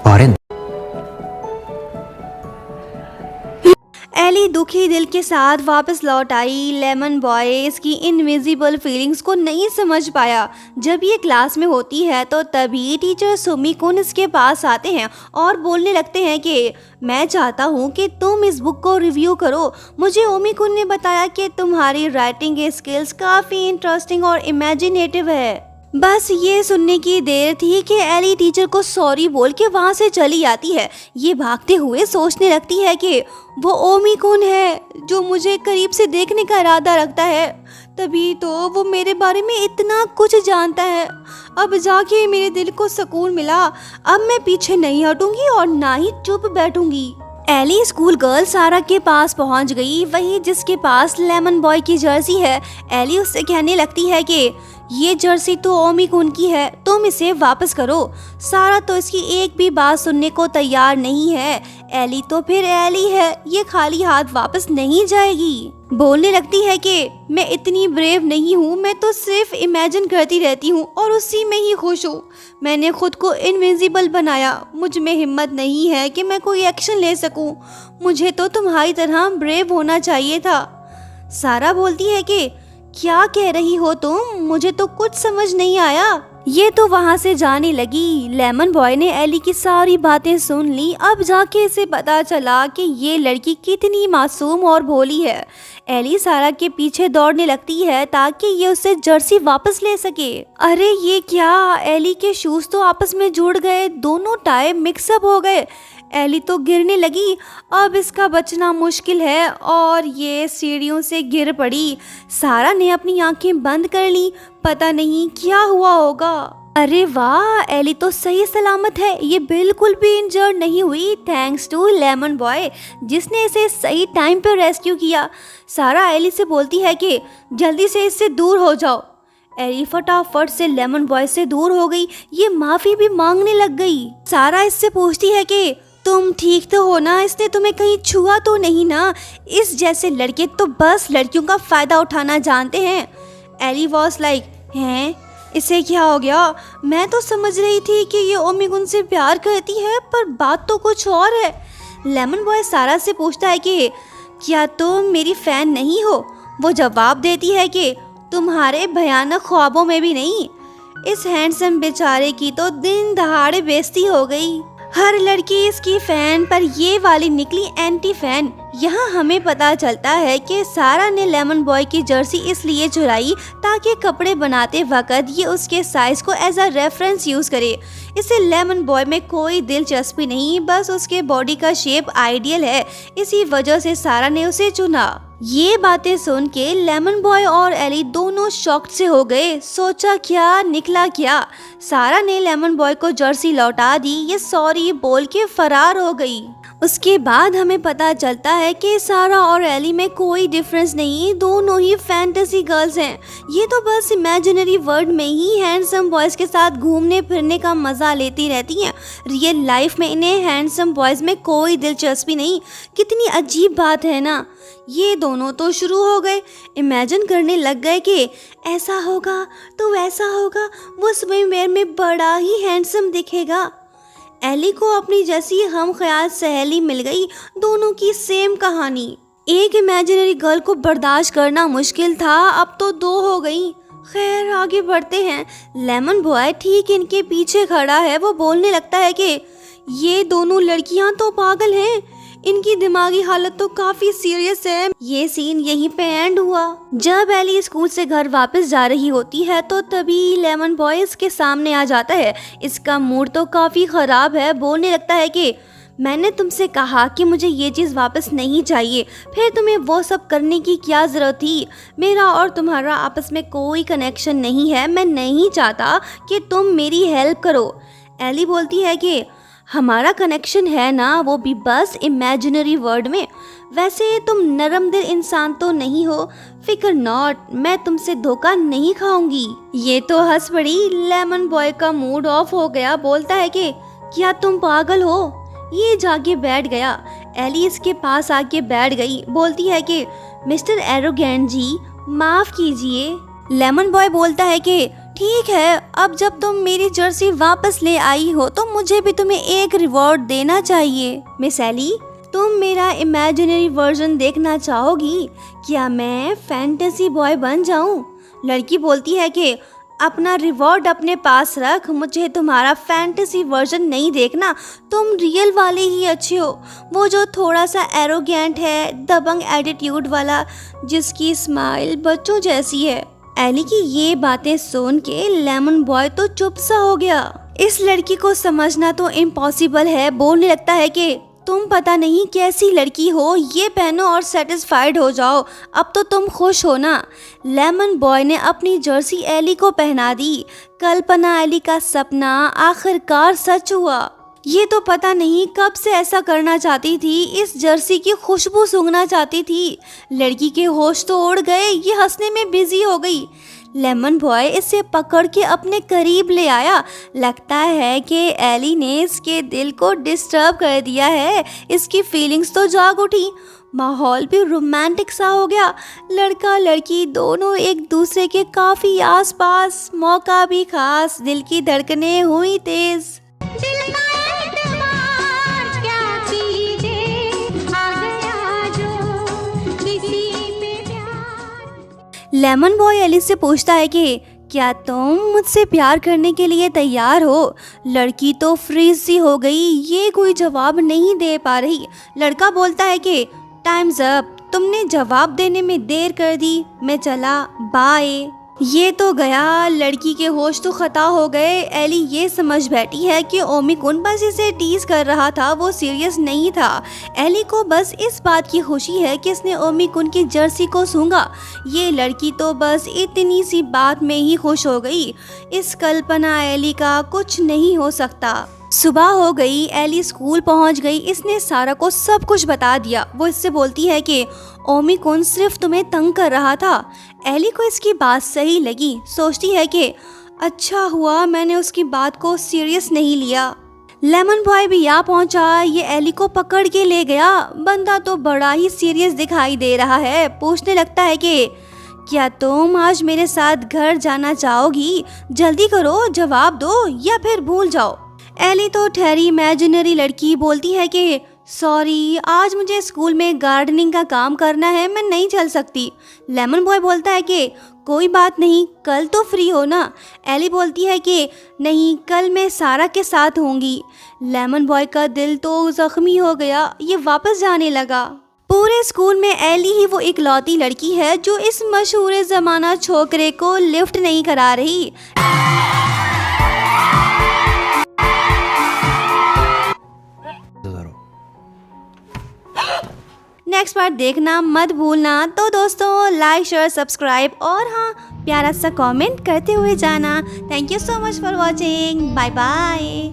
और एली दुखी दिल के साथ वापस लौट आई। लेमन बॉय इसकी इनविजिबल फीलिंग्स को नहीं समझ पाया। जब ये क्लास में होती है तो तभी टीचर सुमी-कुन इसके पास आते हैं और बोलने लगते हैं कि मैं चाहता हूँ कि तुम इस बुक को रिव्यू करो। मुझे ओमी-कुन ने बताया कि तुम्हारी राइटिंग स्किल्स काफ़ी इंटरेस्टिंग और इमेजिनेटिव है। बस ये सुनने की देर थी कि एली टीचर को सॉरी बोल के वहाँ से चली आती है। ये भागते हुए सोचने लगती है कि वो ओमी-कुन है जो मुझे करीब से देखने का इरादा रखता है, तभी तो वो मेरे बारे में इतना कुछ जानता है। अब जाके मेरे दिल को सुकून मिला। अब मैं पीछे नहीं हटूंगी और ना ही चुप बैठूंगी। एली स्कूल गर्ल सारा के पास पहुंच गई, वही जिसके पास लेमन बॉय की जर्सी है। एली उससे कहने लगती है कि ये जर्सी तो ओमी-कुन की है, तुम इसे वापस करो। सारा तो इसकी एक भी बात सुनने को तैयार नहीं है। एली तो फिर एली है, ये खाली हाथ वापस नहीं जाएगी। बोलने लगती है कि मैं इतनी ब्रेव नहीं हूँ, मैं तो सिर्फ इमेजिन करती रहती हूँ और उसी में ही खुश हूँ। मैंने खुद को इनविजिबल बनाया, मुझ में हिम्मत नहीं है कि मैं कोई एक्शन ले सकूँ। मुझे तो तुम्हारी तरह ब्रेव होना चाहिए था। सारा बोलती है कि क्या कह रही हो तुम, मुझे तो कुछ समझ नहीं आया। ये तो वहाँ से जाने लगी। लेमन बॉय ने एली की सारी बातें सुन ली। अब जाके इसे पता चला कि ये लड़की कितनी मासूम और भोली है। एली सारा के पीछे दौड़ने लगती है ताकि ये उससे जर्सी वापस ले सके। अरे ये क्या, एली के शूज तो आपस में जुड़ गए, दोनों टाई मिक्सअप हो गए। एली तो गिरने लगी। अब इसका बचना मुश्किल है और ये सीढ़ियों से गिर पड़ी। सारा ने अपनी आंखें बंद कर ली, पता नहीं क्या हुआ होगा। अरे वाह, एली तो सही सलामत है, ये बिल्कुल भी इंजर्ड नहीं हुई, थैंक्स टू लेमन बॉय जिसने इसे सही टाइम पर रेस्क्यू किया। सारा एली से बोलती है कि जल्दी से इससे दूर हो जाओ। एली फटाफट से लेमन बॉय से दूर हो गई। ये माफी भी मांगने लग गई। सारा इससे पूछती है कि तुम ठीक तो हो ना, इसने तुम्हें कहीं छुआ तो नहीं ना? इस जैसे लड़के तो बस लड़कियों का फायदा उठाना जानते हैं। एली वॉज लाइक, हैं इसे क्या हो गया? मैं तो समझ रही थी कि ये ओमी-कुन से प्यार करती है, पर बात तो कुछ और है। लेमन बॉय सारा से पूछता है कि क्या तुम मेरी फैन नहीं हो? वो जवाब देती है कि तुम्हारे भयानक ख्वाबों में भी नहीं। इस हैंडसम बेचारे की तो दिन दहाड़े बेइज्जती हो गई। हर लड़की इसकी फैन, पर ये वाली निकली एंटी फैन। यहाँ हमें पता चलता है कि सारा ने लेमन बॉय की जर्सी इसलिए चुराई ताकि कपड़े बनाते वक्त ये उसके साइज को एज अ रेफरेंस यूज करे। इसे लेमन बॉय में कोई दिलचस्पी नहीं, बस उसके बॉडी का शेप आइडियल है, इसी वजह से सारा ने उसे चुना। ये बातें सुन के लेमन बॉय और एली दोनों शॉक्ड से हो गए। सोचा क्या निकला क्या। सारा ने लेमन बॉय को जर्सी लौटा दी, ये सॉरी बोल के फरार हो गई। उसके बाद हमें पता चलता है कि सारा और एली में कोई डिफरेंस नहीं, दोनों ही फैंटेसी गर्ल्स हैं। ये तो बस इमेजिनरी वर्ल्ड में ही हैंडसम बॉयज के साथ घूमने फिरने का मजा लेती रहती हैं। रियल लाइफ में इन्हें हैंडसम बॉयज में कोई दिलचस्पी नहीं। कितनी अजीब बात है ना। ये दोनों तो शुरू हो गए, इमेजिन करने लग गए कि ऐसा होगा तो वैसा होगा, वो स्विमवेयर में बड़ा ही हैंडसम दिखेगा। एली को अपनी जैसी हम ख्याल सहेली मिल गई, दोनों की सेम कहानी। एक इमेजिनरी गर्ल को बर्दाश्त करना मुश्किल था, अब तो दो हो गई। खैर आगे बढ़ते हैं। लेमन बॉय ठीक इनके पीछे खड़ा है। वो बोलने लगता है कि ये दोनों लड़कियां तो पागल हैं, इनकी दिमागी हालत तो काफी सीरियस है। ये सीन यहीं पे एंड हुआ। जब एली स्कूल से घर वापस जा रही होती है तो तभी लेमन बॉय इसके सामने आ जाता है। इसका मूड तो काफी खराब है। बोलने लगता है कि मैंने तुमसे कहा कि मुझे ये चीज़ वापस नहीं चाहिए, फिर तुम्हें वो सब करने की क्या ज़रूरत थी? मेरा और तुम्हारा आपस में कोई कनेक्शन नहीं है, मैं नहीं चाहता कि तुम मेरी हेल्प करो। एली बोलती है कि हमारा कनेक्शन है ना, वो भी बस इमेजिनरी वर्ल्ड में। वैसे तुम नरम दिल इंसान तो नहीं हो, फिकर नॉट, मैं तुमसे धोखा नहीं खाऊंगी। ये तो हंस पड़ी। लेमन बॉय का मूड ऑफ हो गया। बोलता है कि क्या तुम पागल हो? ये जाके बैठ गया। एली इसके पास आके बैठ गई। बोलती है कि मिस्टर एरोगेंट जी माफ कीजिए। लेमन बॉय बोलता है कि ठीक है, अब जब तुम मेरी जर्सी वापस ले आई हो तो मुझे भी तुम्हें एक रिवॉर्ड देना चाहिए। मिस एली, तुम मेरा इमेजिनरी वर्जन देखना चाहोगी? क्या मैं फैंटेसी बॉय बन जाऊं? लड़की बोलती है कि अपना रिवॉर्ड अपने पास रख, मुझे तुम्हारा फैंटेसी वर्जन नहीं देखना, तुम रियल वाले ही अच्छे हो। वो जो थोड़ा सा एरोगेंट है, दबंग एटीट्यूड वाला, जिसकी स्माइल बच्चों जैसी है। एली की ये बातें सुन के लेमन बॉय तो चुप सा हो गया। इस लड़की को समझना तो इम्पॉसिबल है। बोलने लगता है कि तुम पता नहीं कैसी लड़की हो, ये पहनो और सेटिस्फाइड हो जाओ, अब तो तुम खुश हो ना। लेमन बॉय ने अपनी जर्सी एली को पहना दी। कल्पना एली का सपना आखिरकार सच हुआ। ये तो पता नहीं कब से ऐसा करना चाहती थी, इस जर्सी की खुशबू सूंघना चाहती थी। लड़की के होश तो उड़ गए, ये हंसने में बिजी हो गई। लेमन बॉय इसे पकड़ के अपने करीब ले आया। लगता है कि एली ने इसके दिल को डिस्टर्ब कर दिया है, इसकी फीलिंग्स तो जाग उठी। माहौल भी रोमांटिक सा हो गया। लड़का लड़की दोनों एक दूसरे के काफी आसपास, मौका भी खास, दिल की धड़कनें हुई तेज। लेमन बॉय एली से पूछता है कि क्या तुम मुझसे प्यार करने के लिए तैयार हो? लड़की तो फ्रीज सी हो गई, ये कोई जवाब नहीं दे पा रही। लड़का बोलता है कि टाइम्स अप, तुमने जवाब देने में देर कर दी, मैं चला, बाय। ये तो गया। लड़की के होश तो खता हो गए। एली ये समझ बैठी है कि ओमी-कुन बस इसे टीज कर रहा था, वो सीरियस नहीं था। एली को बस इस बात की खुशी है कि इसने ओमी-कुन की जर्सी को सूंघा। ये लड़की तो बस इतनी सी बात में ही खुश हो गई। इस कल्पना एली का कुछ नहीं हो सकता। सुबह हो गई, एली स्कूल पहुंच गई। इसने सारा को सब कुछ बता दिया। वो इससे बोलती है कि ओमी-कुन सिर्फ तुम्हें तंग कर रहा था। एली को इसकी बात सही लगी। सोचती है कि अच्छा हुआ मैंने उसकी बात को सीरियस नहीं लिया। लेमन बॉय भी यहाँ पहुंचा। ये एली को पकड़ के ले गया। बंदा तो बड़ा ही सीरियस दिखाई दे रहा है। पूछने लगता है कि क्या तुम आज मेरे साथ घर जाना चाहोगी? जल्दी करो, जवाब दो या फिर भूल जाओ। एली तो ठहरी इमेजिनरी लड़की बोलती है कि सॉरी, आज मुझे स्कूल में गार्डनिंग का काम करना है, मैं नहीं चल सकती। लेमन बॉय बोलता है कि कोई बात नहीं, कल तो फ्री हो ना। एली बोलती है कि नहीं, कल मैं सारा के साथ होंगी। लेमन बॉय का दिल तो जख्मी हो गया, ये वापस जाने लगा। पूरे स्कूल में एली ही वो इकलौती लड़की है जो इस मशहूर ज़माना छोकरे को लिफ्ट नहीं करा रही। नेक्स्ट पार्ट देखना मत भूलना। तो दोस्तों, लाइक शेयर सब्सक्राइब और हाँ, प्यारा सा कमेंट करते हुए जाना। Thank you so much for watching. Bye bye.